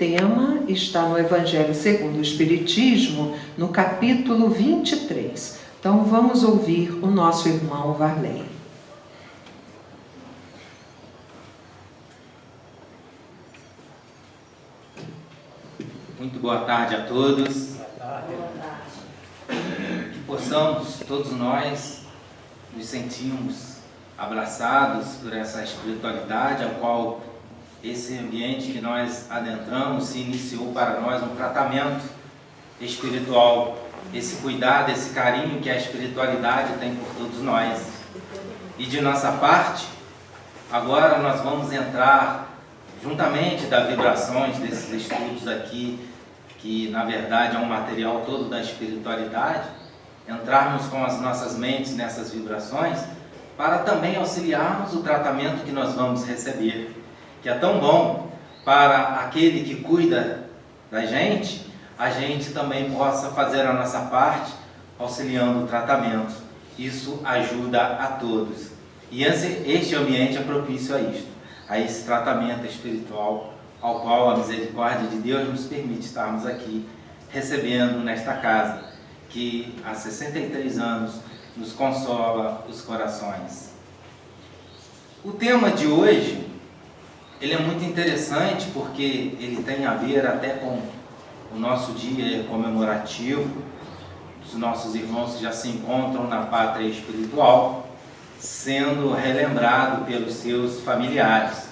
tema está no Evangelho segundo o Espiritismo, no capítulo 23. Então vamos ouvir o nosso irmão Varley. Muito boa tarde a todos. Que possamos, todos nós, nos sentirmos abraçados por essa espiritualidade, ao qual esse ambiente que nós adentramos se iniciou para nós um tratamento espiritual, esse cuidado, esse carinho que a espiritualidade tem por todos nós. E de nossa parte, agora nós vamos entrar juntamente das vibrações desses estudos aqui, que na verdade é um material todo da espiritualidade, entrarmos com as nossas mentes nessas vibrações para também auxiliarmos o tratamento que nós vamos receber, que é tão bom para aquele que cuida da gente, a gente também possa fazer a nossa parte auxiliando o tratamento. Isso ajuda a todos. E este ambiente é propício a isto, a esse tratamento espiritual, ao qual a misericórdia de Deus nos permite estarmos aqui, recebendo nesta casa, que há 63 anos nos consola os corações. O tema de hoje, ele é muito interessante, porque ele tem a ver até com o nosso dia comemorativo, dos nossos irmãos que já se encontram na pátria espiritual, sendo relembrado pelos seus familiares.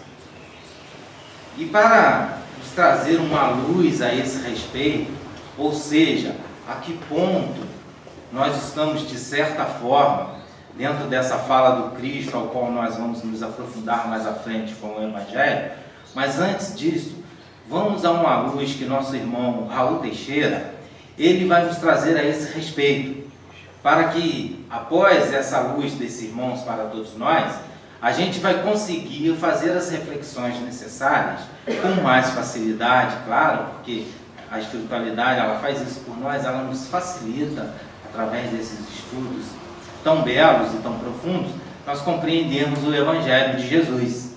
E para nos trazer uma luz a esse respeito, ou seja, a que ponto nós estamos, de certa forma, dentro dessa fala do Cristo, ao qual nós vamos nos aprofundar mais à frente com o Evangelho, mas antes disso, vamos a uma luz que nosso irmão Raul Teixeira, ele vai nos trazer a esse respeito, para que, após essa luz desses irmãos para todos nós, a gente vai conseguir fazer as reflexões necessárias com mais facilidade, claro, porque a espiritualidade, ela faz isso por nós, ela nos facilita, através desses estudos tão belos e tão profundos, nós compreendemos o Evangelho de Jesus.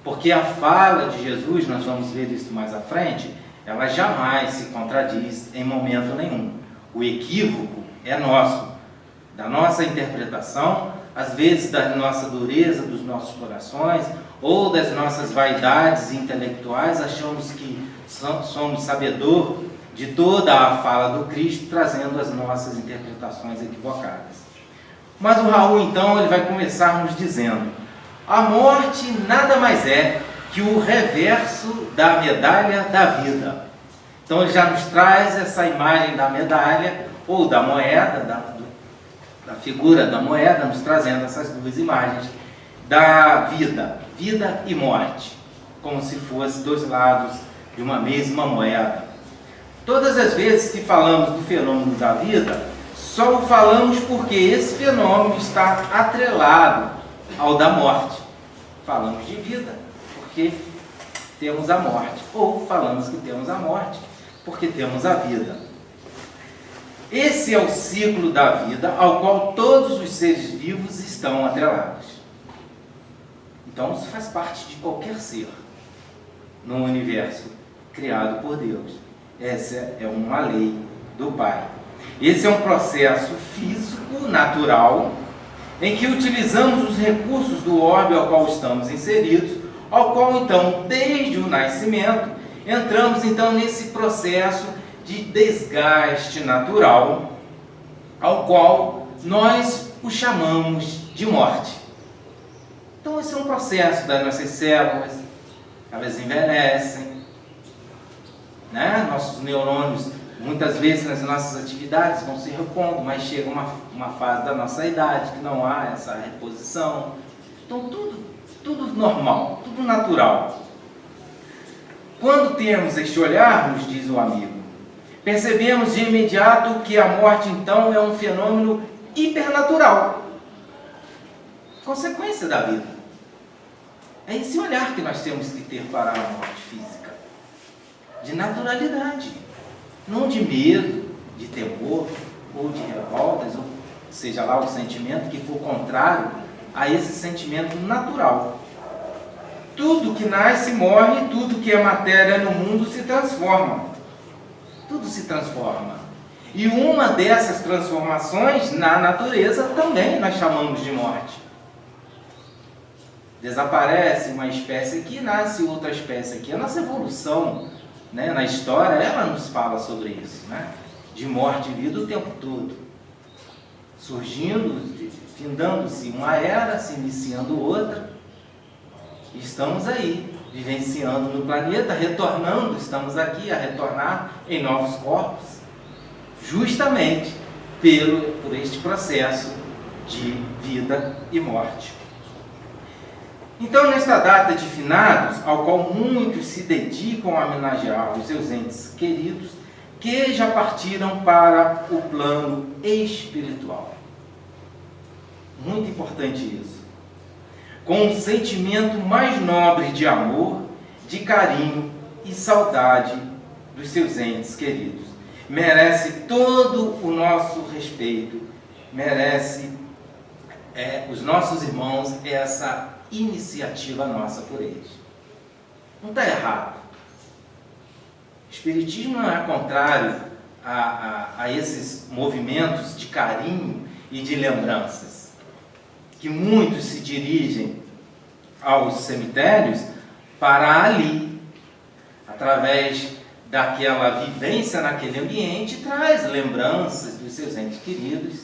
Porque a fala de Jesus, nós vamos ver isso mais à frente, ela jamais se contradiz em momento nenhum. O equívoco é nosso, da nossa interpretação, às vezes da nossa dureza dos nossos corações, ou das nossas vaidades intelectuais, achamos que somos sabedor de toda a fala do Cristo, trazendo as nossas interpretações equivocadas. Mas o Raul, então, ele vai começar nos dizendo: a morte nada mais é que o reverso da medalha da vida. Então ele já nos traz essa imagem da medalha, ou da moeda, da figura da moeda, nos trazendo essas duas imagens da vida, vida e morte, como se fossem dois lados de uma mesma moeda. Todas as vezes que falamos do fenômeno da vida, só o falamos porque esse fenômeno está atrelado ao da morte. Falamos de vida porque temos a morte, ou falamos que temos a morte porque temos a vida. Esse é o ciclo da vida ao qual todos os seres vivos estão atrelados. Então isso faz parte de qualquer ser no universo criado por Deus. Essa é uma lei do Pai. Esse é um processo físico, natural, em que utilizamos os recursos do orbe ao qual estamos inseridos, ao qual então, desde o nascimento, entramos então nesse processo de desgaste natural, ao qual nós o chamamos de morte. Então esse é um processo das nossas células, elas envelhecem, né? Nossos neurônios, muitas vezes nas nossas atividades, vão se repondo, mas chega uma fase da nossa idade que não há essa reposição. Então tudo normal, tudo natural. Quando temos este olhar, nos diz o amigo, percebemos de imediato que a morte então é um fenômeno hipernatural, consequência da vida. É esse olhar que nós temos que ter para a morte física, de naturalidade, não de medo, de temor ou de revoltas, ou seja lá o sentimento que for contrário a esse sentimento natural. tudo que nasce morre, tudo que é matéria no mundo se transforma. Tudo se transforma. E uma dessas transformações na natureza também nós chamamos de morte. Desaparece uma espécie aqui, nasce outra espécie aqui. A nossa evolução, né, na história, ela nos fala sobre isso, né? De morte e vida o tempo todo. Surgindo, findando-se uma era, se iniciando outra. Estamos aí, vivenciando no planeta, retornando, estamos aqui a retornar em novos corpos, justamente por este processo de vida e morte. Então, nesta data de finados, ao qual muitos se dedicam a homenagear os seus entes queridos, que já partiram para o plano espiritual. Muito importante isso. Com um sentimento mais nobre de amor, de carinho e saudade dos seus entes queridos. Merece todo o nosso respeito, merece os nossos irmãos essa iniciativa nossa por eles. Não está errado. O Espiritismo não é contrário a esses movimentos de carinho e de lembranças, que muitos se dirigem aos cemitérios para ali, através daquela vivência naquele ambiente, traz lembranças dos seus entes queridos,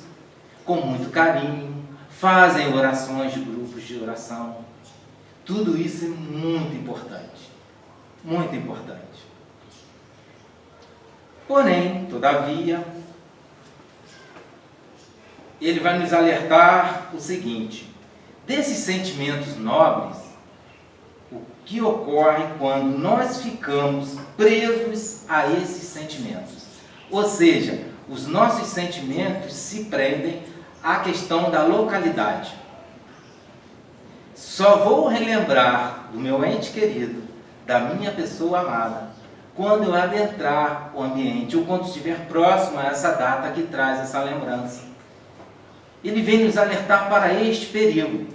com muito carinho, fazem orações de grupos de oração. Tudo isso é muito importante, muito importante. Porém, todavia, ele vai nos alertar o seguinte: desses sentimentos nobres, o que ocorre quando nós ficamos presos a esses sentimentos? Ou seja, os nossos sentimentos se prendem à questão da localidade. Só vou relembrar do meu ente querido, da minha pessoa amada, quando eu adentrar o ambiente, ou quando estiver próximo a essa data que traz essa lembrança. Ele vem nos alertar para este perigo.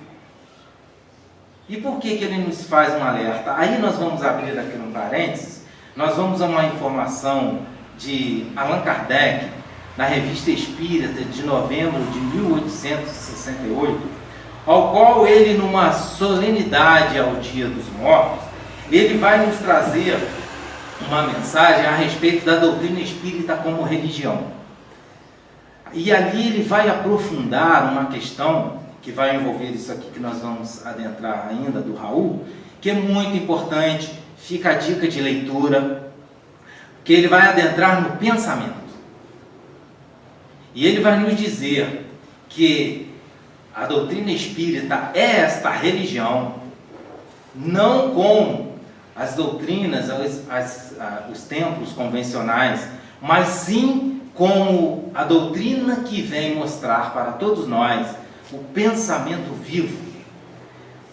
E por que ele nos faz um alerta? Aí nós vamos abrir aqui um parênteses, nós vamos a uma informação de Allan Kardec, na Revista Espírita de novembro de 1868, ao qual ele, numa solenidade ao Dia dos Mortos, ele vai nos trazer uma mensagem a respeito da doutrina espírita como religião. E ali ele vai aprofundar uma questão que vai envolver isso aqui que nós vamos adentrar ainda, do Raul, que é muito importante, fica a dica de leitura, que ele vai adentrar no pensamento. E ele vai nos dizer que a doutrina espírita é esta religião, não como as doutrinas, os templos convencionais, mas sim como a doutrina que vem mostrar para todos nós o pensamento vivo,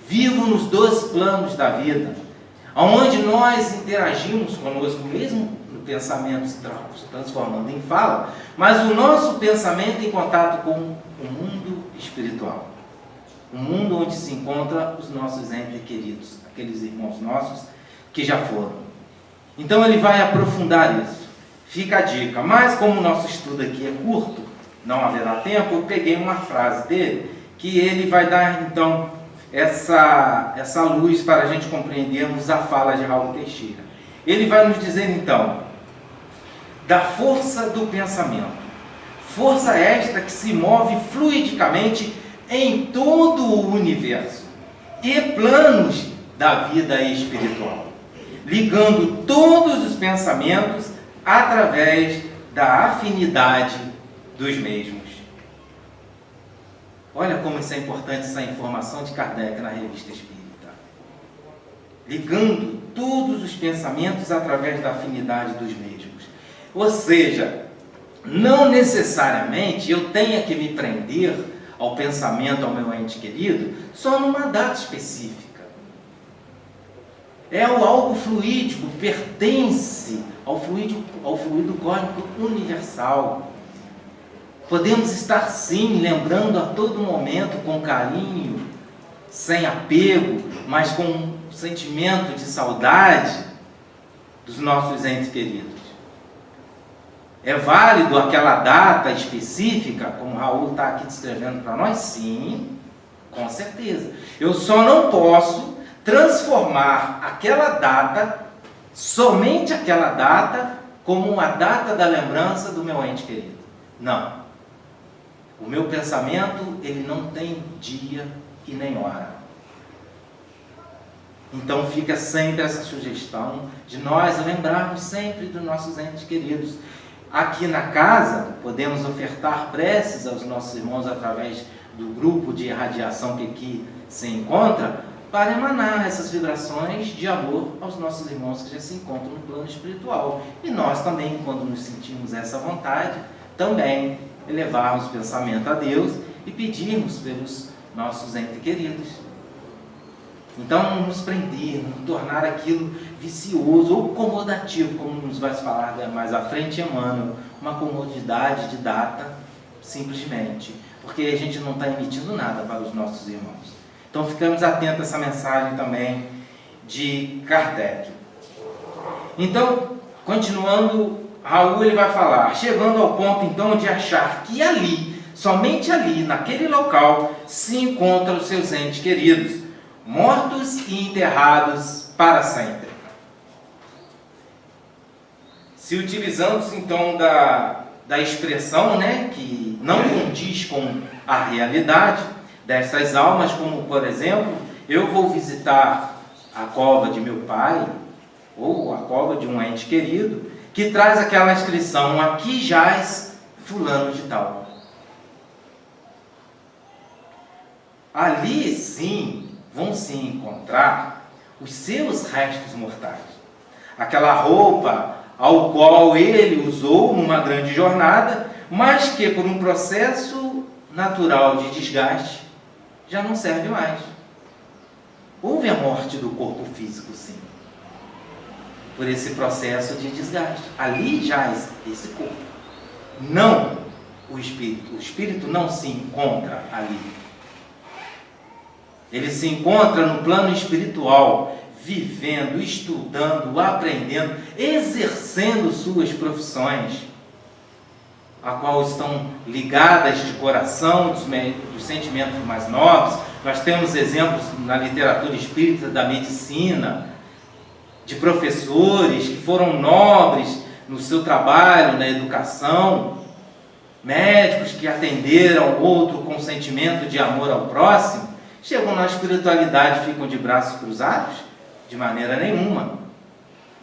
vivo nos dois planos da vida, onde nós interagimos conosco mesmo no pensamento se transformando em fala, mas o nosso pensamento em contato com o mundo espiritual, o mundo onde se encontram os nossos entes queridos, aqueles irmãos nossos que já foram. Então ele vai aprofundar isso. Fica a dica, mas como o nosso estudo aqui é curto, não haverá tempo, eu peguei uma frase dele, que ele vai dar então essa luz para a gente compreendermos a fala de Raul Teixeira. Ele vai nos dizer então, da força do pensamento, força esta que se move fluidicamente em todo o universo e planos da vida espiritual, ligando todos os pensamentos através da afinidade dos mesmos. Olha como isso é importante, essa informação de Kardec na Revista Espírita. Ligando todos os pensamentos através da afinidade dos mesmos. Ou seja, não necessariamente eu tenha que me prender ao pensamento, ao meu ente querido, só numa data específica. É algo fluídico, pertence ao fluido cósmico universal. Podemos estar sim lembrando a todo momento com carinho, sem apego, mas com um sentimento de saudade dos nossos entes queridos. É válido aquela data específica, como o Raul está aqui descrevendo para nós? Sim, com certeza. Eu só não posso transformar aquela data, somente aquela data, como uma data da lembrança do meu ente querido. Não. O meu pensamento, ele não tem dia e nem hora. Então fica sempre essa sugestão de nós lembrarmos sempre dos nossos entes queridos. Aqui na casa, podemos ofertar preces aos nossos irmãos através do grupo de irradiação que aqui se encontra, para emanar essas vibrações de amor aos nossos irmãos que já se encontram no plano espiritual. E nós também, quando nos sentimos essa vontade, também elevarmos o pensamento a Deus e pedirmos pelos nossos entes queridos. Então, não nos prender, não tornar aquilo vicioso ou comodativo, como nos vai falar mais à frente Emmanuel, uma comodidade de data, simplesmente, porque a gente não está emitindo nada para os nossos irmãos. Então, ficamos atentos a essa mensagem também de Kardec. Então, continuando, Raul ele vai falar, chegando ao ponto então de achar que ali, somente ali, naquele local, se encontram os seus entes queridos, mortos e enterrados para sempre. Se utilizando então da expressão, que não condiz com a realidade dessas almas, como por exemplo, eu vou visitar a cova de meu pai, ou a cova de um ente querido, que traz aquela inscrição, aqui jaz fulano de tal. Ali sim, vão se encontrar os seus restos mortais. Aquela roupa ao qual ele usou numa grande jornada, mas que por um processo natural de desgaste, já não serve mais. Houve a morte do corpo físico, sim, por esse processo de desgaste. Ali jaz esse corpo, não o espírito. O espírito não se encontra ali. Ele se encontra no plano espiritual, vivendo, estudando, aprendendo, exercendo suas profissões, a qual estão ligadas de coração dos sentimentos mais nobres. Nós temos exemplos na literatura espírita da medicina, de professores que foram nobres no seu trabalho, na educação, médicos que atenderam outro com sentimento de amor ao próximo. Chegam na espiritualidade, ficam de braços cruzados? De maneira nenhuma.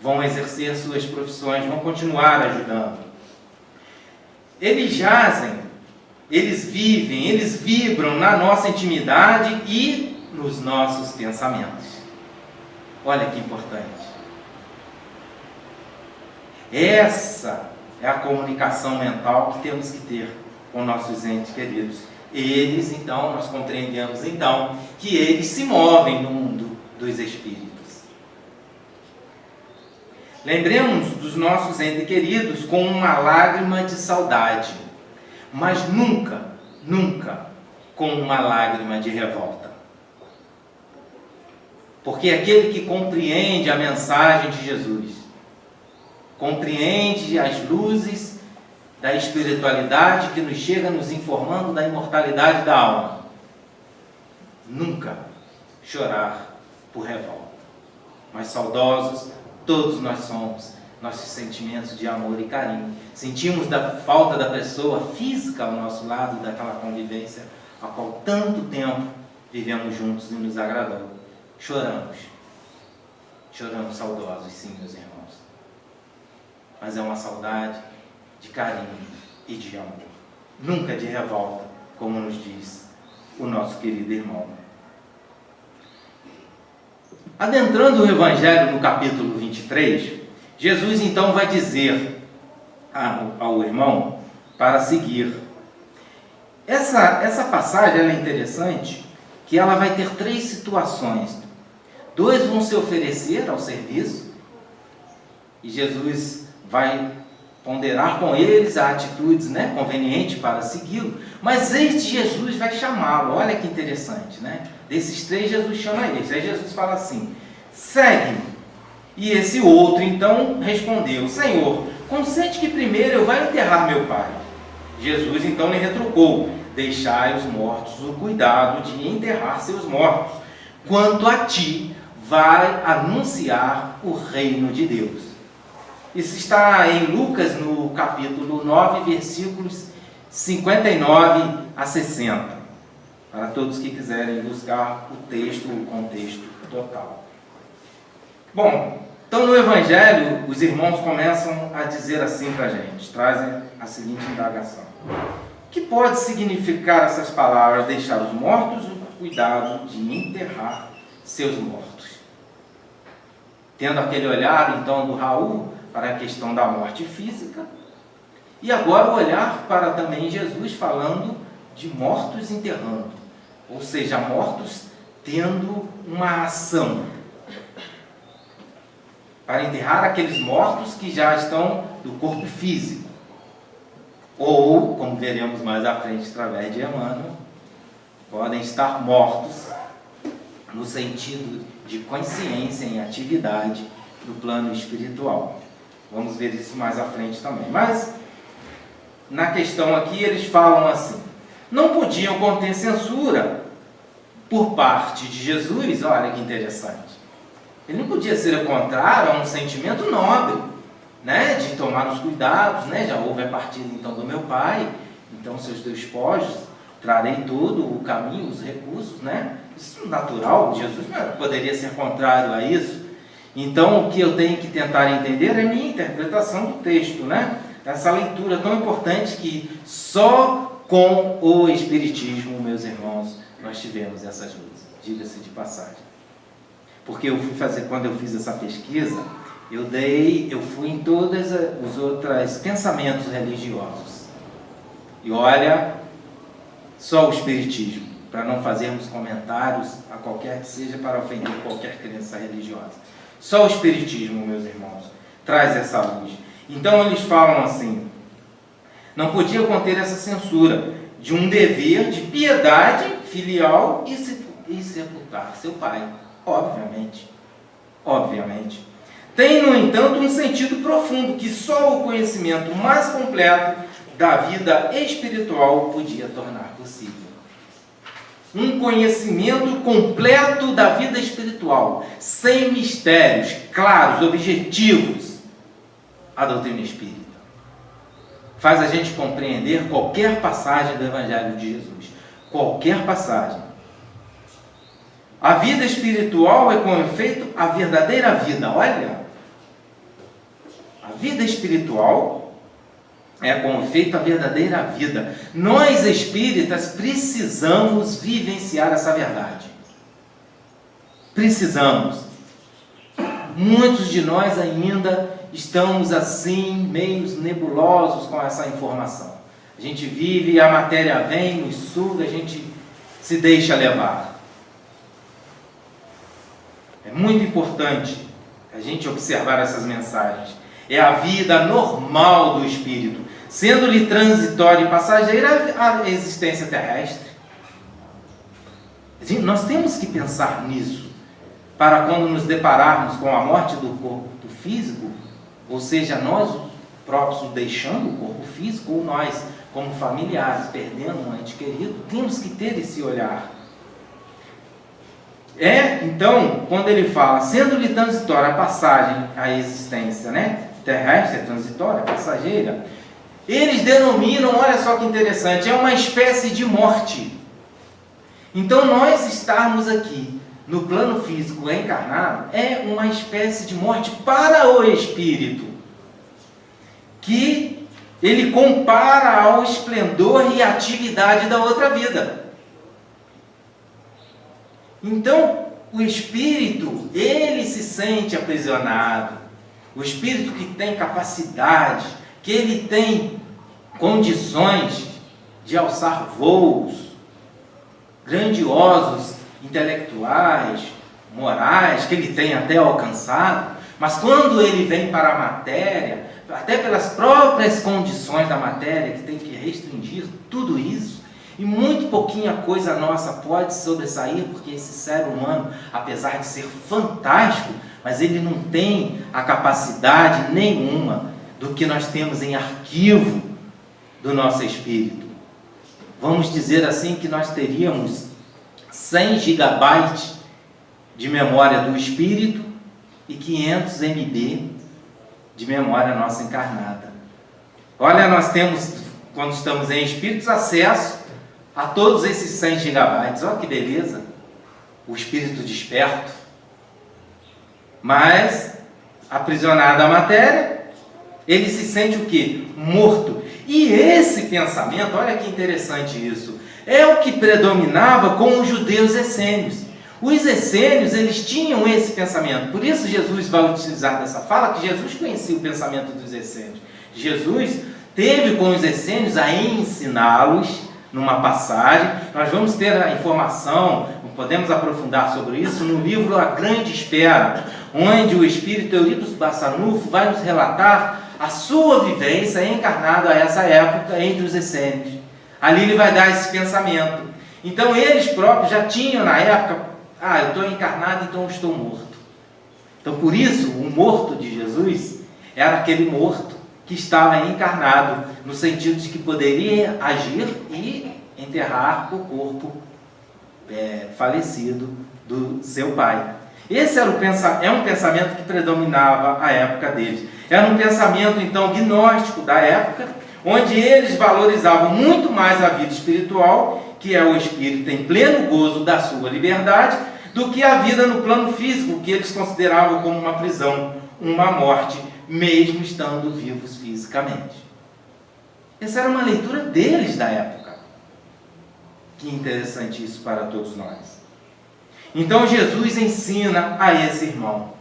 Vão exercer suas profissões, vão continuar ajudando. Eles jazem, eles vivem, eles vibram na nossa intimidade e nos nossos pensamentos. Olha que importante. Essa é a comunicação mental que temos que ter com nossos entes queridos. Eles, então, nós compreendemos, então, que eles se movem no mundo dos espíritos. Lembremos dos nossos entes queridos com uma lágrima de saudade, mas nunca, nunca com uma lágrima de revolta. Porque aquele que compreende a mensagem de Jesus, compreende as luzes da espiritualidade que nos chega nos informando da imortalidade da alma, nunca chorar por revolta. Mas saudosos, todos nós somos, nossos sentimentos de amor e carinho. Sentimos da falta da pessoa física ao nosso lado, daquela convivência a qual tanto tempo vivemos juntos e nos agradou. Choramos. Choramos saudosos, sim, meus irmãos. Mas é uma saudade de carinho e de amor. Nunca de revolta, como nos diz o nosso querido irmão. Adentrando o Evangelho no capítulo 23, Jesus então vai dizer ao irmão para seguir. Essa passagem ela é interessante, que ela vai ter 3 situações. 2 vão se oferecer ao serviço, e Jesus vai ponderar com eles a atitudes convenientes para segui-lo, mas este Jesus vai chamá-lo. Olha que interessante, Desses 3, Jesus chama eles. Aí Jesus fala assim: segue-me. E esse outro então respondeu: Senhor, consente que primeiro eu vá enterrar meu pai. Jesus então lhe retrucou: deixai os mortos o cuidado de enterrar seus mortos. Quanto a ti, vai anunciar o reino de Deus. Isso está em Lucas, no capítulo 9, versículos 59 a 60. Para todos que quiserem buscar o texto, o contexto total. Bom, então no Evangelho, os irmãos começam a dizer assim para a gente, trazem a seguinte indagação. O que pode significar essas palavras, deixar os mortos o cuidado de enterrar seus mortos? Tendo aquele olhar, então, do Raul para a questão da morte física, e agora o olhar para também Jesus falando de mortos enterrando, ou seja, mortos tendo uma ação, para enterrar aqueles mortos que já estão do corpo físico, ou, como veremos mais à frente através de Emmanuel, podem estar mortos no sentido de consciência em atividade do plano espiritual. Vamos ver isso mais à frente também. Mas, na questão aqui, eles falam assim: não podiam conter censura por parte de Jesus. Olha que interessante. Ele não podia ser contrário a um sentimento nobre, né, de tomar os cuidados, né? Já houve a partida então do meu pai, então seus despojos, trarei todo o caminho, os recursos, né? Isso é natural. Jesus não poderia ser contrário a isso. Então, o que eu tenho que tentar entender é a minha interpretação do texto, né? Essa leitura tão importante que só com o Espiritismo, meus irmãos, nós tivemos essas luzes, diga-se de passagem. Porque eu fui fazer, quando eu fiz essa pesquisa, eu fui em todos os outros pensamentos religiosos. E olha, só o Espiritismo, para não fazermos comentários a qualquer que seja para ofender qualquer crença religiosa. Só o Espiritismo, meus irmãos, traz essa luz. Então eles falam assim: não podia conter essa censura de um dever de piedade filial e sepultar seu pai. Obviamente. Tem, no entanto, um sentido profundo que só o conhecimento mais completo da vida espiritual podia tornar possível. Um conhecimento completo da vida espiritual, sem mistérios, claros, objetivos. A doutrina espírita faz a gente compreender qualquer passagem do Evangelho de Jesus. Qualquer passagem. A vida espiritual é, com efeito, a verdadeira vida. Olha, a vida espiritual é, com efeito, a verdadeira vida. Nós espíritas precisamos vivenciar essa verdade. Precisamos. Muitos de nós ainda estamos assim, meio nebulosos com essa informação. A gente vive, a matéria vem, nos suga, a gente se deixa levar. É muito importante a gente observar essas mensagens. É a vida normal do espírito, sendo-lhe transitória e passageira a existência terrestre. Nós temos que pensar nisso, para quando nos depararmos com a morte do corpo físico, ou seja, nós próprios deixando o corpo físico, ou nós, como familiares, perdendo um ente querido, temos que ter esse olhar. Então, quando ele fala, sendo-lhe transitória a passagem, a existência, né, terrestre, transitória, passageira, eles denominam, olha só que interessante, é uma espécie de morte. Então, nós estarmos aqui, no plano físico encarnado, é uma espécie de morte para o espírito, que ele compara ao esplendor e atividade da outra vida. Então, o espírito, ele se sente aprisionado. O espírito que tem capacidade, que ele tem condições de alçar voos grandiosos, intelectuais, morais, que ele tem até alcançado, mas quando ele vem para a matéria, até pelas próprias condições da matéria, que tem que restringir tudo isso, E muito pouquinha coisa nossa pode sobressair, porque esse cérebro humano, apesar de ser fantástico, mas ele não tem a capacidade nenhuma do que nós temos em arquivo do nosso espírito. Vamos dizer assim que nós teríamos 100 gigabytes de memória do espírito e 500 MB de memória nossa encarnada. Olha, nós temos, quando estamos em espíritos, acesso a todos esses 100 gigabytes. Olha que beleza! O espírito desperto. Mas, aprisionado à matéria, ele se sente o quê? Morto. E esse pensamento, olha que interessante isso, é o que predominava com os judeus essênios. Os essênios, eles tinham esse pensamento. Por isso Jesus vai utilizar dessa fala que Jesus conhecia o pensamento dos essênios. Jesus teve com os essênios a ensiná-los numa passagem. Nós vamos ter a informação, podemos aprofundar sobre isso, no livro A Grande Espera, onde o espírito Eurípides Barçanufo vai nos relatar a sua vivência encarnada a essa época entre os essênios. Ali ele vai dar esse pensamento. Então eles próprios já tinham na época, eu estou encarnado, então eu estou morto. Então por isso o morto de Jesus era aquele morto que estava encarnado, no sentido de que poderia agir e enterrar o corpo falecido do seu pai. Esse era um pensamento que predominava a época deles. Era um pensamento, então, gnóstico da época, onde eles valorizavam muito mais a vida espiritual, que é o espírito em pleno gozo da sua liberdade, do que a vida no plano físico, que eles consideravam como uma prisão, uma morte, mesmo estando vivos fisicamente. Essa era uma leitura deles da época. Que interessante isso para todos nós. Então Jesus ensina a esse irmão: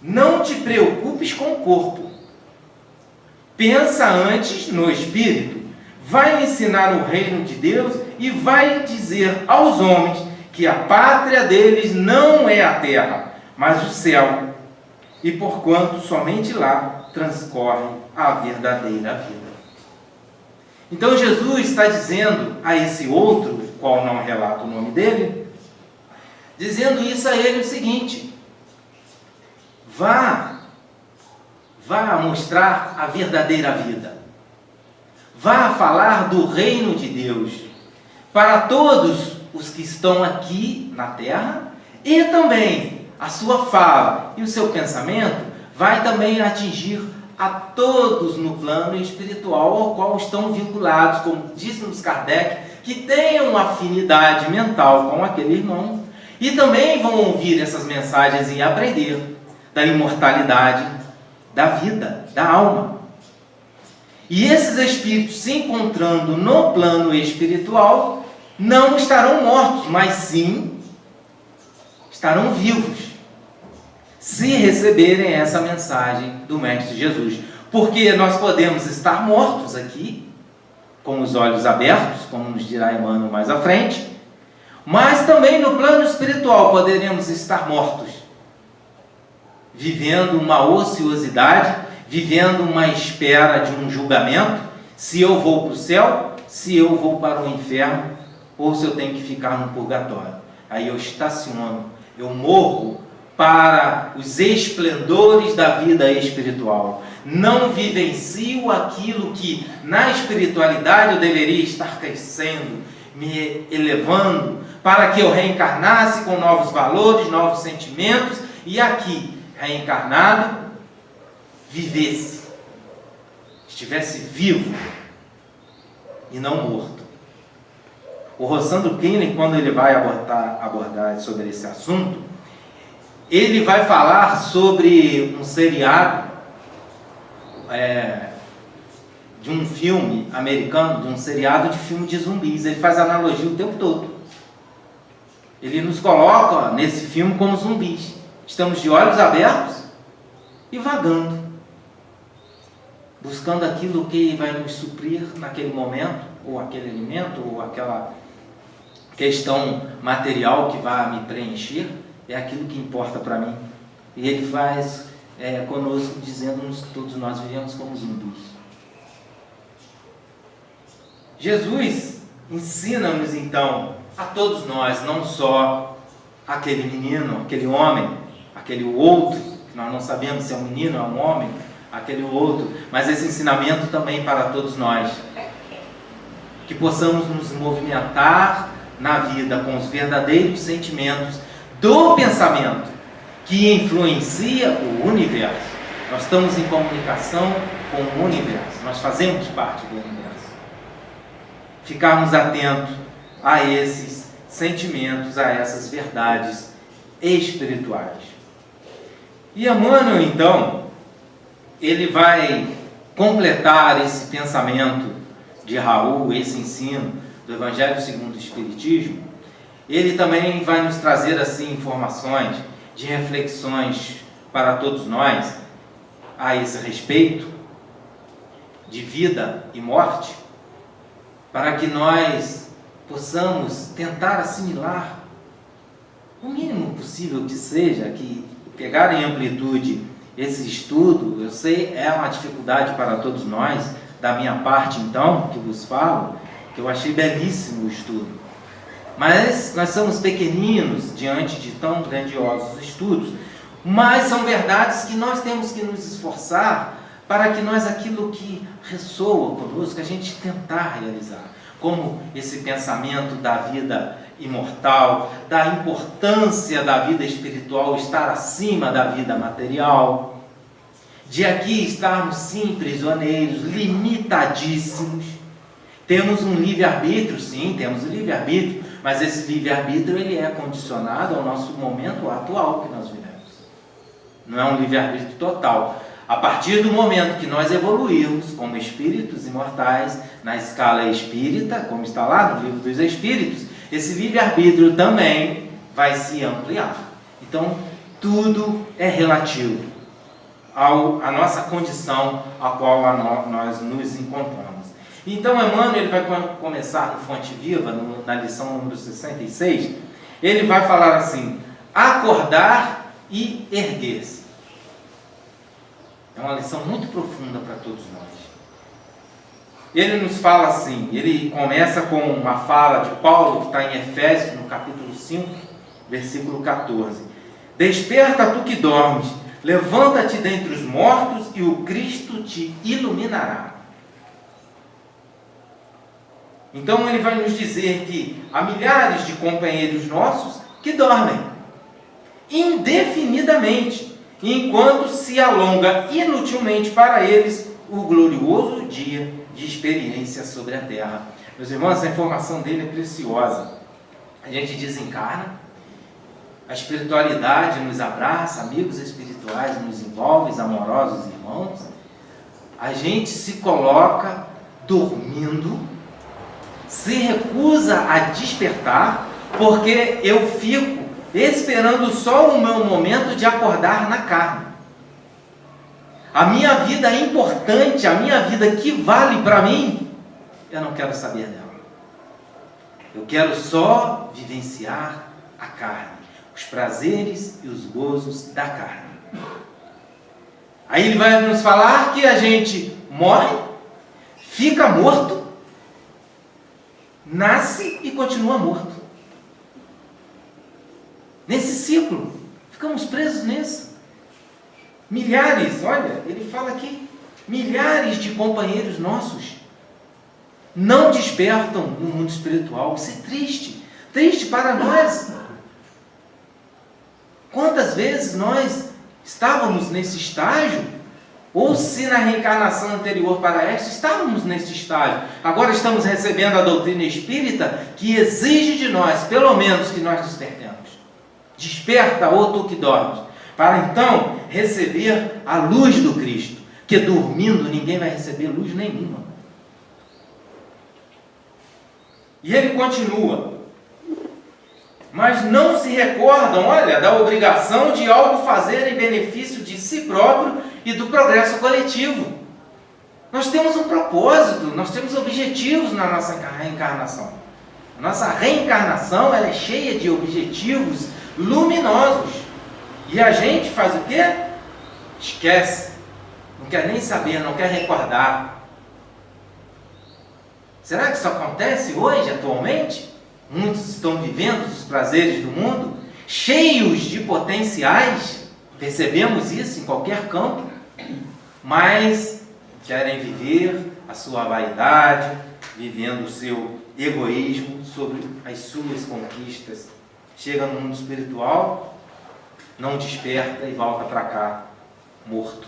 não te preocupes com o corpo. Pensa antes no espírito. Vai ensinar o reino de Deus e vai dizer aos homens que a pátria deles não é a terra, mas o céu. E porquanto somente lá transcorre a verdadeira vida. Então Jesus está dizendo a esse outro, qual não relata o nome dele, dizendo isso a ele o seguinte: vá mostrar a verdadeira vida, vá falar do reino de Deus para todos os que estão aqui na terra, e também a sua fala e o seu pensamento vai também atingir a todos no plano espiritual ao qual estão vinculados, como disse-nos Kardec, que tenham afinidade mental com aquele irmão, e também vão ouvir essas mensagens e aprender da imortalidade, da vida, da alma. E esses espíritos, se encontrando no plano espiritual, não estarão mortos, mas sim estarão vivos, se receberem essa mensagem do Mestre Jesus. Porque nós podemos estar mortos aqui, com os olhos abertos, como nos dirá Emmanuel mais à frente, mas também no plano espiritual poderemos estar mortos, vivendo uma ociosidade, vivendo uma espera de um julgamento, se eu vou para o céu, se eu vou para o inferno, ou se eu tenho que ficar no purgatório. Aí eu estaciono, eu morro para os esplendores da vida espiritual. Não vivencio aquilo que na espiritualidade eu deveria estar crescendo, me elevando, para que eu reencarnasse com novos valores, novos sentimentos, e aqui, reencarnado, vivesse, estivesse vivo e não morto. O Rossandro Keenan, quando ele vai abordar sobre esse assunto, ele vai falar sobre um seriado de um filme americano, de um seriado de filme de zumbis. Ele faz analogia o tempo todo. Ele nos coloca nesse filme como zumbis. Estamos de olhos abertos e vagando, buscando aquilo que vai nos suprir naquele momento, ou aquele alimento, ou aquela questão material que vai me preencher. É aquilo que importa para mim. E ele faz conosco, dizendo-nos que todos nós vivemos como zumbis. Jesus ensina-nos então, a todos nós, não só aquele menino, aquele homem, aquele outro, que nós não sabemos se é um menino ou é um homem, aquele outro, mas esse ensinamento também para todos nós, que possamos nos movimentar na vida com os verdadeiros sentimentos do pensamento que influencia o universo. Nós estamos em comunicação com o universo, nós fazemos parte do universo. Ficarmos atentos a esses sentimentos, a essas verdades espirituais. E Emmanuel, então, ele vai completar esse pensamento de Raul, esse ensino do Evangelho segundo o Espiritismo. Ele também vai nos trazer assim informações de reflexões para todos nós a esse respeito de vida e morte, para que nós possamos tentar assimilar o mínimo possível que seja, que pegar em amplitude esse estudo. Eu sei, é uma dificuldade para todos nós, da minha parte então, que vos falo, que eu achei belíssimo o estudo. Mas nós somos pequeninos diante de tão grandiosos estudos, mas são verdades que nós temos que nos esforçar para que nós, aquilo que ressoa conosco, a gente tentar realizar, como esse pensamento da vida imortal, da importância da vida espiritual estar acima da vida material, de aqui estarmos sim prisioneiros, limitadíssimos. Temos um livre-arbítrio, sim, temos um livre-arbítrio, mas esse livre-arbítrio ele é condicionado ao nosso momento atual que nós vivemos. Não é um livre-arbítrio total. A partir do momento que nós evoluirmos como espíritos imortais, na escala espírita, como está lá no Livro dos Espíritos, esse livre-arbítrio também vai se ampliar. Então, tudo é relativo à nossa condição a qual nós nos encontramos. Então, Emmanuel ele vai começar no Fonte Viva, na lição número 66, ele vai falar assim: acordar e erguer-se. É uma lição muito profunda para todos nós. Ele nos fala assim, ele começa com uma fala de Paulo, que está em Efésios, no capítulo 5, versículo 14. Desperta tu que dormes, levanta-te dentre os mortos e o Cristo te iluminará. Então ele vai nos dizer que há milhares de companheiros nossos que dormem indefinidamente, enquanto se alonga inutilmente para eles o glorioso dia de experiência sobre a terra. Meus irmãos, essa informação dele é preciosa. A gente desencarna, a espiritualidade nos abraça, amigos espirituais nos envolvem, os amorosos irmãos. A gente se coloca dormindo, se recusa a despertar, porque eu fico esperando só o meu momento de acordar na carne. A minha vida é importante, a minha vida que vale para mim, eu não quero saber dela. Eu quero só vivenciar a carne, os prazeres e os gozos da carne. Aí ele vai nos falar que a gente morre, fica morto, nasce e continua morto. Nesse ciclo, ficamos presos nisso. Milhares, olha, ele fala aqui, milhares de companheiros nossos não despertam no mundo espiritual. Isso é triste, triste para nós. Quantas vezes nós estávamos nesse estágio, ou se na reencarnação anterior para esta, estávamos nesse estágio. Agora estamos recebendo a doutrina espírita que exige de nós, pelo menos, que nós despertemos. Desperta, ô tu que dormes, para então receber a luz do Cristo, que dormindo ninguém vai receber luz nenhuma. E ele continua: mas não se recordam, olha, da obrigação de algo fazer em benefício de si próprio e do progresso coletivo. Nós temos um propósito, nós temos objetivos na nossa reencarnação. A nossa reencarnação ela é cheia de objetivos luminosos. E a gente faz o quê? Esquece. Não quer nem saber, não quer recordar. Será que isso acontece hoje, atualmente? Muitos estão vivendo os prazeres do mundo, cheios de potenciais, percebemos isso em qualquer campo, mas querem viver a sua vaidade, vivendo o seu egoísmo sobre as suas conquistas. Chega no mundo espiritual, não desperta e volta para cá, morto.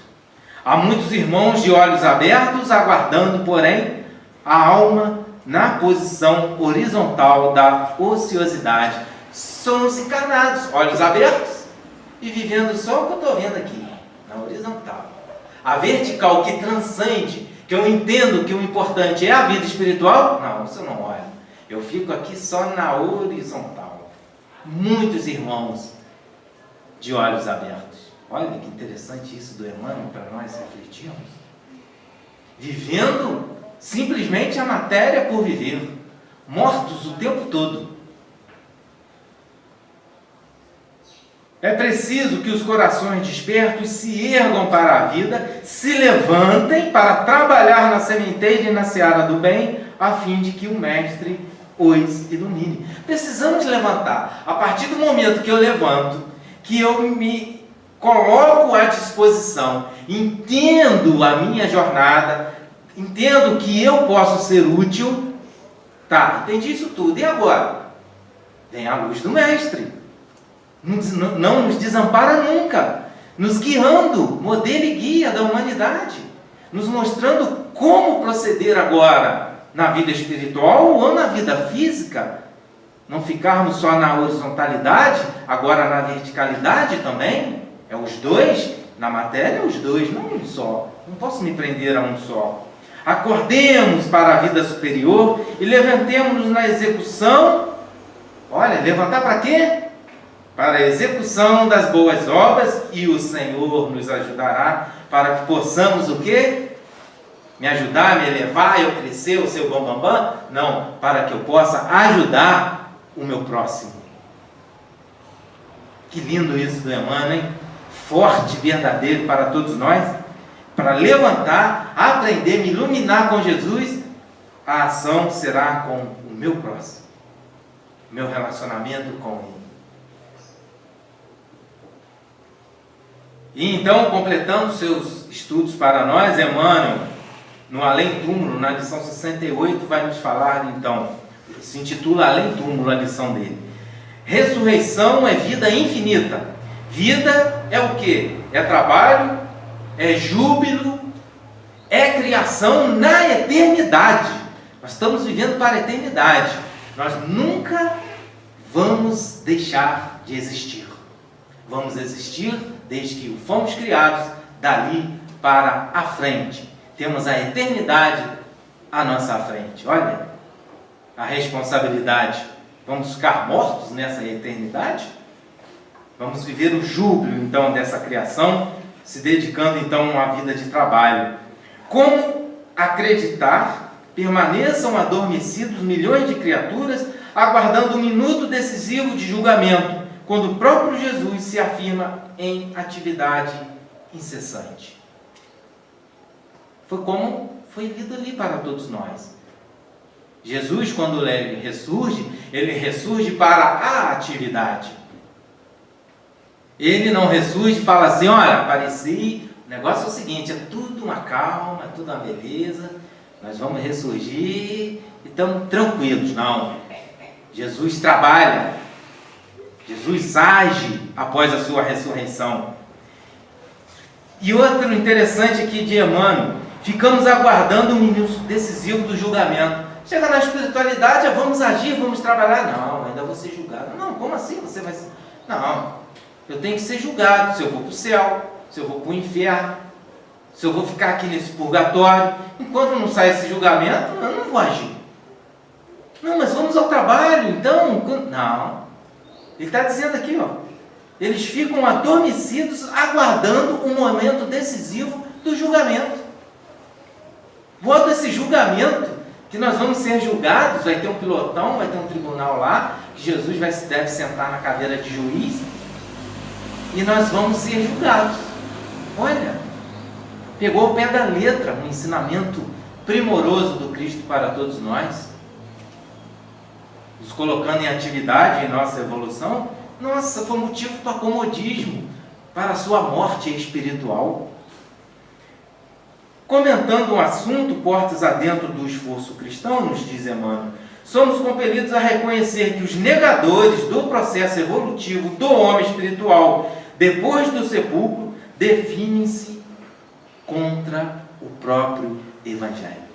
Há muitos irmãos de olhos abertos, aguardando, porém, a alma na posição horizontal da ociosidade. São os encarnados, olhos abertos e vivendo só o que eu estou vendo aqui, na horizontal. A vertical que transcende, que eu entendo que o importante é a vida espiritual, não, isso eu não olho. Eu fico aqui só na horizontal. Muitos irmãos de olhos abertos. Olha que interessante isso do Emmanuel para nós refletirmos. Vivendo simplesmente a matéria por viver, mortos o tempo todo. É preciso que os corações despertos se ergam para a vida, se levantem para trabalhar na sementeira e na seara do bem, a fim de que o Mestre os ilumine. Precisamos levantar. A partir do momento que eu levanto, que eu me coloco à disposição, entendo a minha jornada, entendo que eu posso ser útil, tá, entendi isso tudo. E agora? Vem a luz do Mestre. Não nos desampara nunca, nos guiando, modelo e guia da humanidade, nos mostrando como proceder agora na vida espiritual ou na vida física, não ficarmos só na horizontalidade, agora na verticalidade também, é os dois, na matéria os dois, não um só, não posso me prender a um só. Acordemos para a vida superior e levantemos-nos na execução. Olha, levantar para quê? Para a execução das boas obras, e o Senhor nos ajudará para que possamos o quê? Me ajudar, me elevar, eu crescer, o seu bambambam? Não, para que eu possa ajudar o meu próximo. Que lindo isso do Emmanuel, hein? Forte, verdadeiro para todos nós, para levantar, aprender, me iluminar com Jesus. A ação será com o meu próximo, meu relacionamento com Ele. E então, completando seus estudos para nós, Emmanuel, no Além Túmulo, na lição 68, vai nos falar, então, se intitula Além Túmulo, a lição dele. Ressurreição é vida infinita. Vida é o quê? É trabalho, é júbilo, é criação na eternidade. Nós estamos vivendo para a eternidade. Nós nunca vamos deixar de existir. Vamos existir desde que fomos criados, dali para a frente. Temos a eternidade à nossa frente. Olha a responsabilidade. Vamos ficar mortos nessa eternidade? Vamos viver o júbilo, então, dessa criação, se dedicando, então, a uma vida de trabalho. Como acreditar, permaneçam adormecidos milhões de criaturas, aguardando o minuto decisivo de julgamento, quando o próprio Jesus se afirma em atividade incessante. Foi como foi lido ali para todos nós. Jesus, quando ele ressurge para a atividade. Ele não ressurge e fala assim, olha, apareci, o negócio é o seguinte, é tudo uma calma, é tudo uma beleza, nós vamos ressurgir e estamos tranquilos. Não. Jesus trabalha. Jesus age após a sua ressurreição. E outro interessante aqui de Emmanuel, ficamos aguardando o minuto decisivo do julgamento. Chega na espiritualidade, vamos agir, vamos trabalhar. Não, ainda vou ser julgado. Não, como assim você vai ser? Não, eu tenho que ser julgado se eu vou para o céu, se eu vou para o inferno, se eu vou ficar aqui nesse purgatório. Enquanto não sai esse julgamento, eu não vou agir. Não, mas vamos ao trabalho, então. Não. Ele está dizendo aqui, ó, eles ficam adormecidos, aguardando o momento decisivo do julgamento. Quando esse julgamento, que nós vamos ser julgados, vai ter um pilotão, vai ter um tribunal lá, que Jesus deve sentar na cadeira de juiz, e nós vamos ser julgados. Olha, pegou o pé da letra, um ensinamento primoroso do Cristo para todos nós, nos colocando em atividade em nossa evolução, nossa, foi motivo para comodismo, para a sua morte espiritual. Comentando um assunto, portas adentro do esforço cristão, nos diz Emmanuel, somos compelidos a reconhecer que os negadores do processo evolutivo do homem espiritual, depois do sepulcro, definem-se contra o próprio Evangelho.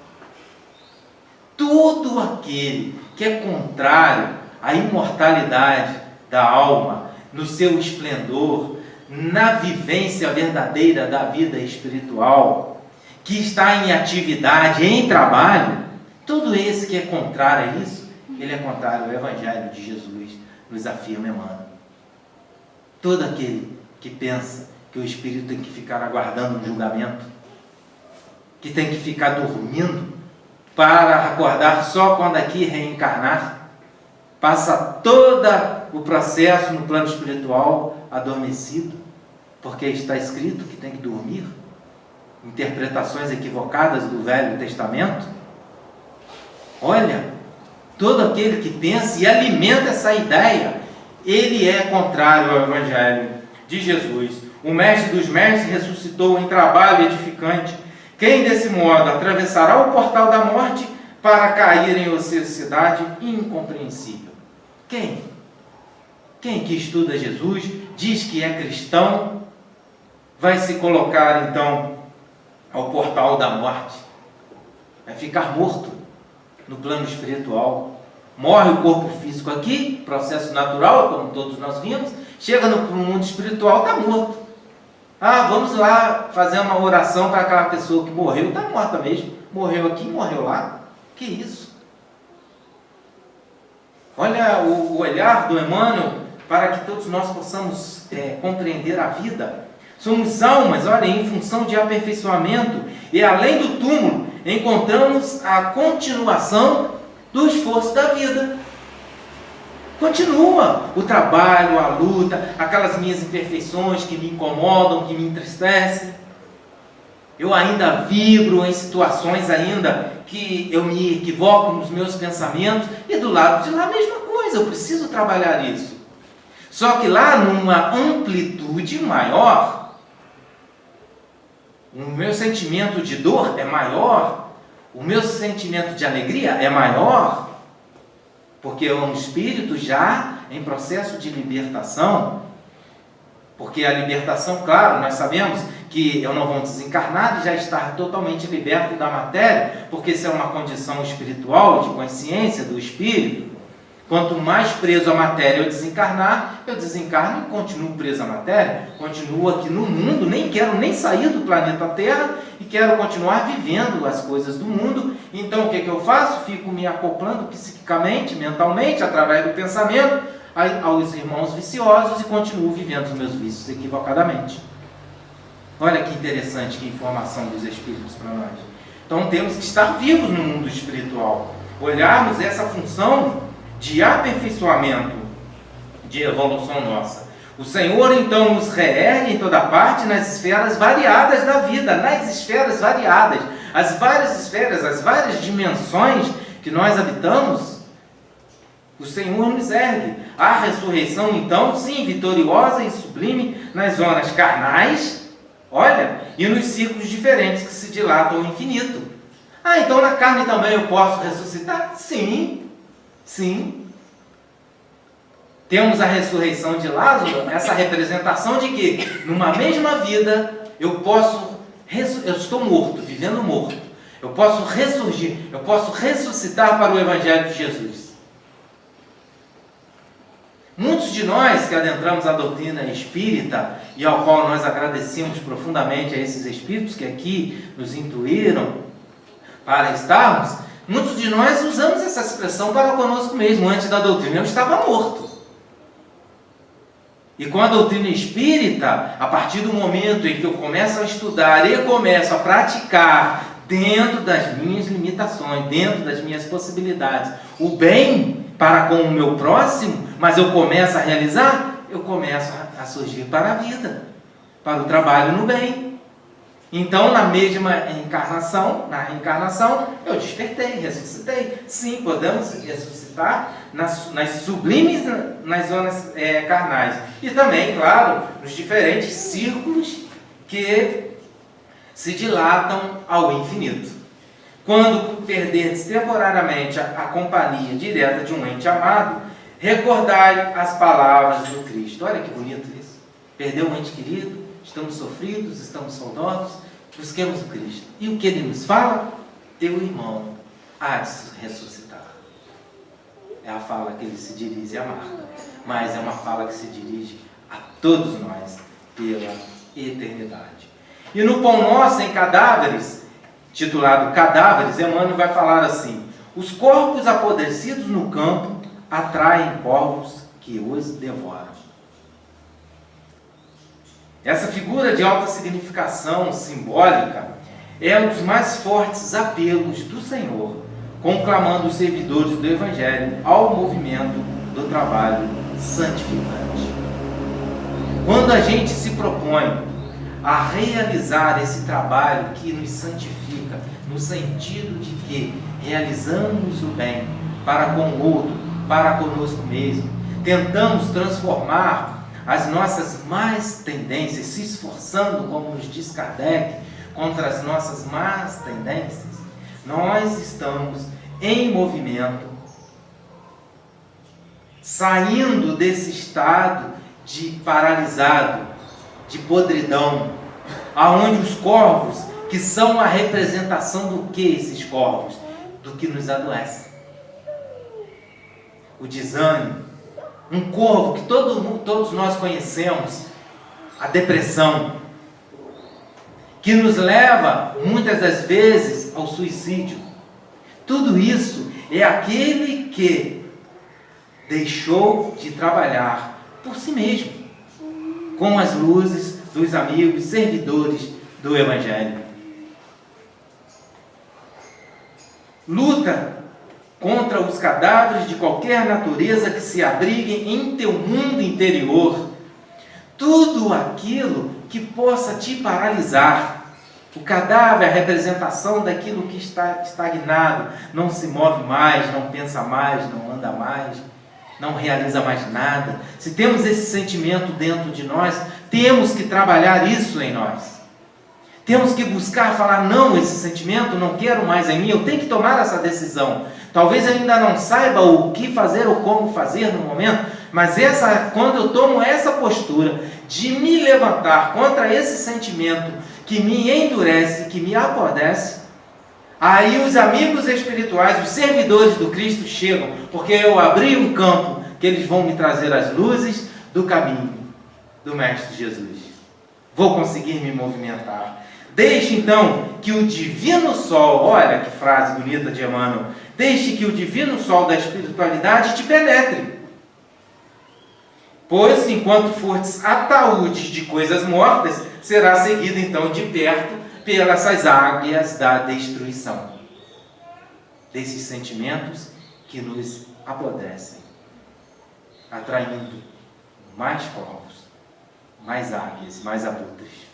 Todo aquele que é contrário à imortalidade da alma, no seu esplendor, na vivência verdadeira da vida espiritual, que está em atividade, em trabalho, todo esse que é contrário a isso, ele é contrário ao Evangelho de Jesus, nos afirma Emmanuel. Todo aquele que pensa que o Espírito tem que ficar aguardando um julgamento, que tem que ficar dormindo para acordar só quando aqui reencarnar, passa todo o processo no plano espiritual adormecido, porque está escrito que tem que dormir. Interpretações equivocadas do Velho Testamento. Olha, todo aquele que pensa e alimenta essa ideia, ele é contrário ao Evangelho de Jesus. O Mestre dos Mestres ressuscitou em trabalho edificante. Quem desse modo atravessará o portal da morte para cair em ociosidade incompreensível? Quem? Quem que estuda Jesus, diz que é cristão, vai se colocar então ao portal da morte? Vai ficar morto no plano espiritual. Morre o corpo físico aqui, processo natural, como todos nós vimos, chega no mundo espiritual, está morto. Ah, vamos lá fazer uma oração para aquela pessoa que morreu, está morta mesmo. Morreu aqui, morreu lá. Que isso? Olha o olhar do Emmanuel para que todos nós possamos compreender a vida. Somos almas, olha, em função de aperfeiçoamento, e além do túmulo, encontramos a continuação do esforço da vida. Continua o trabalho, a luta, aquelas minhas imperfeições que me incomodam, que me entristecem. Eu ainda vibro em situações ainda que eu me equivoco nos meus pensamentos, e do lado de lá a mesma coisa, eu preciso trabalhar isso. Só que lá numa amplitude maior, o meu sentimento de dor é maior, o meu sentimento de alegria é maior, porque é um espírito já em processo de libertação. Porque a libertação, claro, nós sabemos que eu não vou desencarnar e já estar totalmente liberto da matéria, porque isso é uma condição espiritual, de consciência do espírito. Quanto mais preso à matéria eu desencarnar, eu desencarno e continuo preso à matéria, continuo aqui no mundo, nem quero nem sair do planeta Terra e quero continuar vivendo as coisas do mundo. Então o que eu faço? Fico me acoplando psiquicamente, mentalmente, através do pensamento, aos irmãos viciosos e continuo vivendo os meus vícios equivocadamente. Olha que interessante, que informação dos Espíritos para nós. Então temos que estar vivos no mundo espiritual, olharmos essa função de aperfeiçoamento, de evolução nossa. O Senhor então nos reergue em toda parte nas esferas variadas da vida, nas esferas variadas, as várias esferas, as várias dimensões que nós habitamos, o Senhor nos ergue. A ressurreição então, sim, vitoriosa e sublime nas zonas carnais, olha, e nos ciclos diferentes que se dilatam ao infinito. Ah, então na carne também eu posso ressuscitar? Sim. Sim. Temos a ressurreição de Lázaro, essa representação de que numa mesma vida eu estou morto, vivendo morto. Eu posso ressurgir, eu posso ressuscitar para o Evangelho de Jesus. Muitos de nós que adentramos a doutrina espírita, e ao qual nós agradecemos profundamente a esses espíritos que aqui nos intuíram para estarmos, muitos de nós usamos essa expressão para conosco mesmo. Antes da doutrina eu estava morto. E com a doutrina espírita, a partir do momento em que eu começo a estudar e começo a praticar dentro das minhas limitações, dentro das minhas possibilidades, o bem para com o meu próximo, mas eu começo a realizar, eu começo a surgir para a vida, para o trabalho no bem. Então, na reencarnação, eu despertei, ressuscitei. Sim, podemos ressuscitar nas sublimes, nas zonas carnais. E também, claro, nos diferentes círculos que se dilatam ao infinito. Quando perderdes temporariamente a companhia direta de um ente amado, recordai as palavras do Cristo. Olha que bonito isso. Perdeu um ente querido, estamos sofridos, estamos saudosos, busquemos o Cristo. E o que ele nos fala? Teu irmão há de ressuscitar. É a fala que ele se dirige a Marta, mas é uma fala que se dirige a todos nós pela eternidade. E no Pão Nosso em Cadáveres, titulado Cadáveres, Emmanuel vai falar assim: os corpos apodrecidos no campo atraem corvos que os devoram. Essa figura de alta significação simbólica é um dos mais fortes apelos do Senhor, conclamando os servidores do Evangelho ao movimento do trabalho santificante. Quando a gente se propõe a realizar esse trabalho que nos santifica, no sentido de que realizamos o bem para com o outro, para conosco mesmo, tentamos transformar as nossas más tendências, se esforçando, como nos diz Kardec, contra as nossas más tendências, nós estamos em movimento, saindo desse estado de paralisado, de podridão, aonde os corvos, que são a representação do que esses corvos? Do que nos adoece. O desânimo. Um corvo que todos nós conhecemos, a depressão, que nos leva, muitas das vezes, ao suicídio. Tudo isso é aquele que deixou de trabalhar por si mesmo, com as luzes dos amigos, servidores do Evangelho. Luta contra os cadáveres de qualquer natureza que se abriguem em teu mundo interior. Tudo aquilo que possa te paralisar. O cadáver é a representação daquilo que está estagnado, não se move mais, não pensa mais, não anda mais, não realiza mais nada. Se temos esse sentimento dentro de nós, temos que trabalhar isso em nós. Temos que buscar falar, não, esse sentimento não quero mais em mim, eu tenho que tomar essa decisão. Talvez eu ainda não saiba o que fazer ou como fazer no momento, mas quando eu tomo essa postura de me levantar contra esse sentimento que me endurece, que me apodrece, aí os amigos espirituais, os servidores do Cristo chegam, porque eu abri um campo que eles vão me trazer as luzes do caminho do Mestre Jesus. Vou conseguir me movimentar. Deixe então que o divino sol, olha que frase bonita de Emmanuel, deixe que o divino sol da espiritualidade te penetre. Pois, enquanto fortes ataúdes de coisas mortas, será seguido então de perto pelas águias da destruição. Desses sentimentos que nos apodrecem, atraindo mais corvos, mais águias, mais abutres.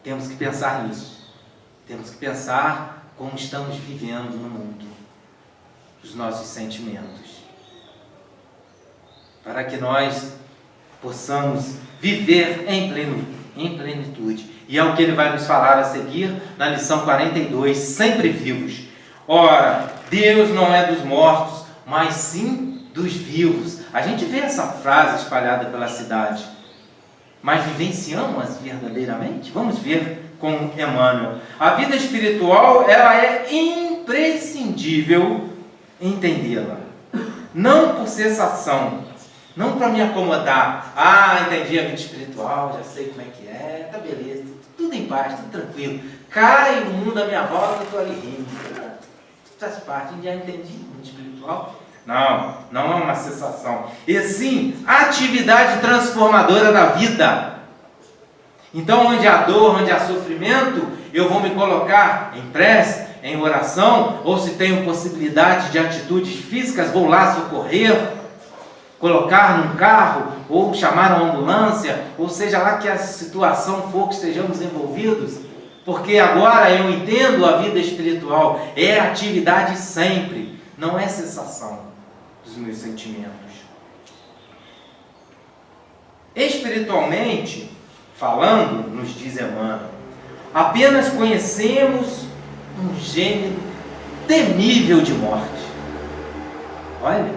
Temos que pensar nisso. Temos que pensar como estamos vivendo no mundo, os nossos sentimentos, para que nós possamos viver em plenitude. E é o que ele vai nos falar a seguir na lição 42, sempre vivos. Ora, Deus não é dos mortos, mas sim dos vivos. A gente vê essa frase espalhada pela cidade. Mas vivenciamos verdadeiramente? Vamos ver com Emmanuel. A vida espiritual, ela é imprescindível entendê-la. Não por sensação, não para me acomodar. Ah, entendi a vida espiritual, já sei como é que é, tá beleza, tudo em paz, tudo tranquilo. Cai o mundo à minha volta, eu estou ali rindo. Faz parte, já entendi o mundo espiritual. Não é uma sensação. E sim, atividade transformadora da vida. Então, onde há dor, onde há sofrimento, eu vou me colocar em prece, em oração, ou se tenho possibilidade de atitudes físicas, vou lá socorrer. colocar num carro, ou chamar uma ambulância, ou seja lá que a situação for que estejamos envolvidos, porque agora eu entendo a vida espiritual, é atividade sempre, não é cessação dos meus sentimentos. Espiritualmente falando, nos diz Emmanuel, apenas conhecemos um gênero temível de morte. Olha,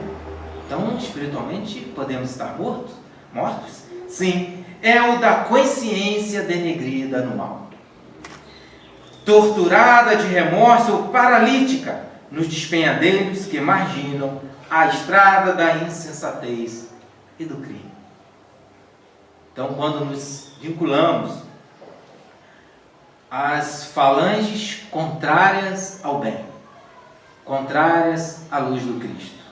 então espiritualmente podemos estar mortos? Sim, é o da consciência denegrida no mal. Torturada de remorso ou paralítica nos despenhadeiros que marginam a estrada da insensatez e do crime. Então, quando nos vinculamos às falanges contrárias ao bem, contrárias à luz do Cristo,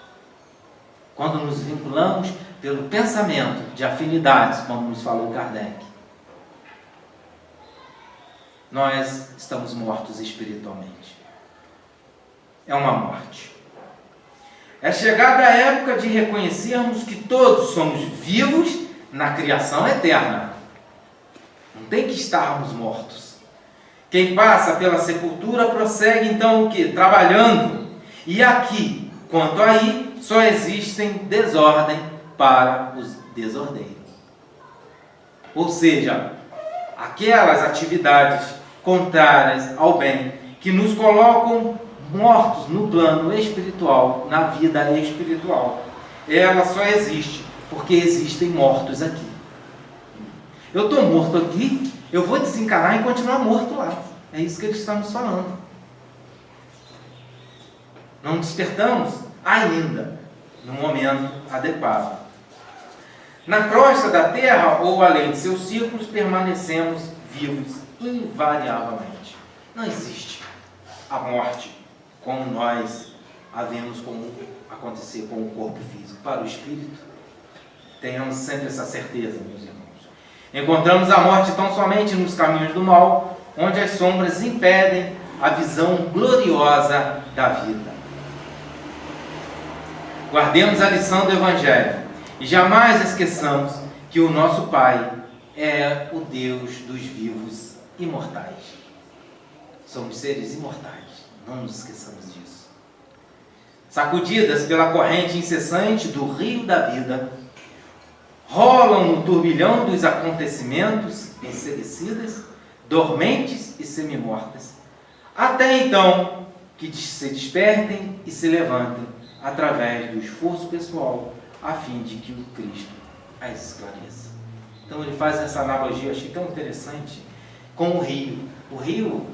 quando nos vinculamos pelo pensamento de afinidades, como nos falou Kardec, nós estamos mortos espiritualmente. É uma morte. É chegada a época de reconhecermos que todos somos vivos na criação eterna. Não tem que estarmos mortos. Quem passa pela sepultura prossegue então o quê? Trabalhando. E aqui, quanto aí, só existem desordem para os desordeiros. Ou seja, aquelas atividades contrárias ao bem que nos colocam mortos no plano espiritual, na vida espiritual, ela só existe porque existem mortos aqui. Eu estou morto aqui, eu vou desencarnar e continuar morto lá. É isso que ele está nos falando. Não despertamos ainda no momento adequado. Na crosta da terra ou além de seus círculos, permanecemos vivos invariavelmente. Não existe a morte como nós a vemos como acontecer com o corpo físico. Para o espírito, tenhamos sempre essa certeza, meus irmãos. Encontramos a morte tão somente nos caminhos do mal, onde as sombras impedem a visão gloriosa da vida. Guardemos a lição do Evangelho e jamais esqueçamos que o nosso Pai é o Deus dos vivos imortais. Somos seres imortais, não nos esqueçamos disso. Sacudidas pela corrente incessante do rio da vida, rolam no turbilhão dos acontecimentos enseguecidas, dormentes e semimortas, até então que se despertem e se levantem através do esforço pessoal, a fim de que o Cristo as esclareça. Então ele faz essa analogia, eu achei tão interessante, com o rio. O rio,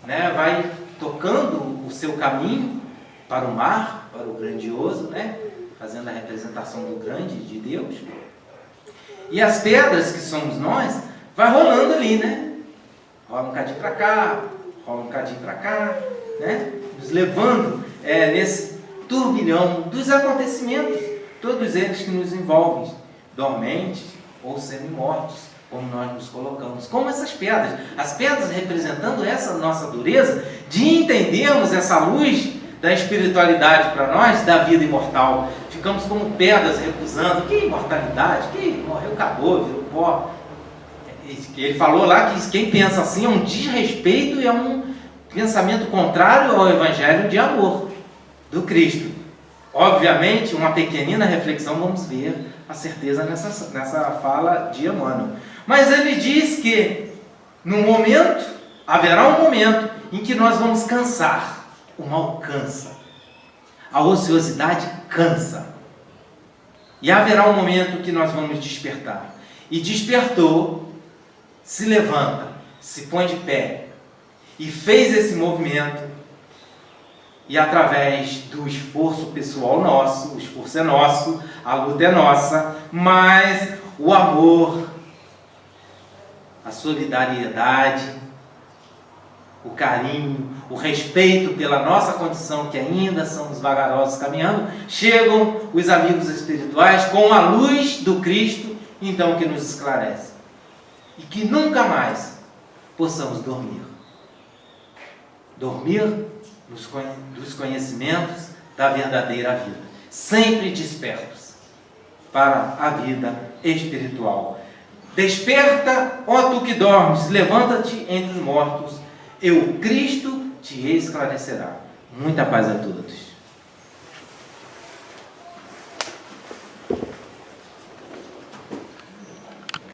né, vai tocando o seu caminho para o mar, para o grandioso, né, fazendo a representação do grande de Deus. E as pedras, que somos nós, vai rolando ali, né? Rola um cadinho para cá, rola um cadinho para cá, né? Nos levando nesse turbilhão dos acontecimentos, todos eles que nos envolvem, dormentes ou semi-mortos, como nós nos colocamos. Como essas pedras. As pedras representando essa nossa dureza de entendermos essa luz da espiritualidade para nós, da vida imortal. Ficamos como pedras recusando. Que imortalidade? Que morreu, acabou, virou pó. Ele falou lá que quem pensa assim é um desrespeito e é um pensamento contrário ao Evangelho de amor do Cristo. Obviamente, uma pequenina reflexão, vamos ver a certeza nessa fala de Emmanuel. Mas ele diz que haverá um momento em que nós vamos cansar. O mal cansa. A ociosidade cansa. E haverá um momento que nós vamos despertar. E despertou, se levanta, se põe de pé e fez esse movimento. E através do esforço pessoal nosso, o esforço é nosso, a luta é nossa, mas o amor, a solidariedade, o carinho, o respeito pela nossa condição, que ainda somos vagarosos caminhando, chegam os amigos espirituais com a luz do Cristo, então que nos esclarece. E que nunca mais possamos dormir. Dormir dos conhecimentos da verdadeira vida. Sempre despertos para a vida espiritual. Desperta, ó tu que dormes, levanta-te entre os mortos, e o Cristo te esclarecerá. Muita paz a todos.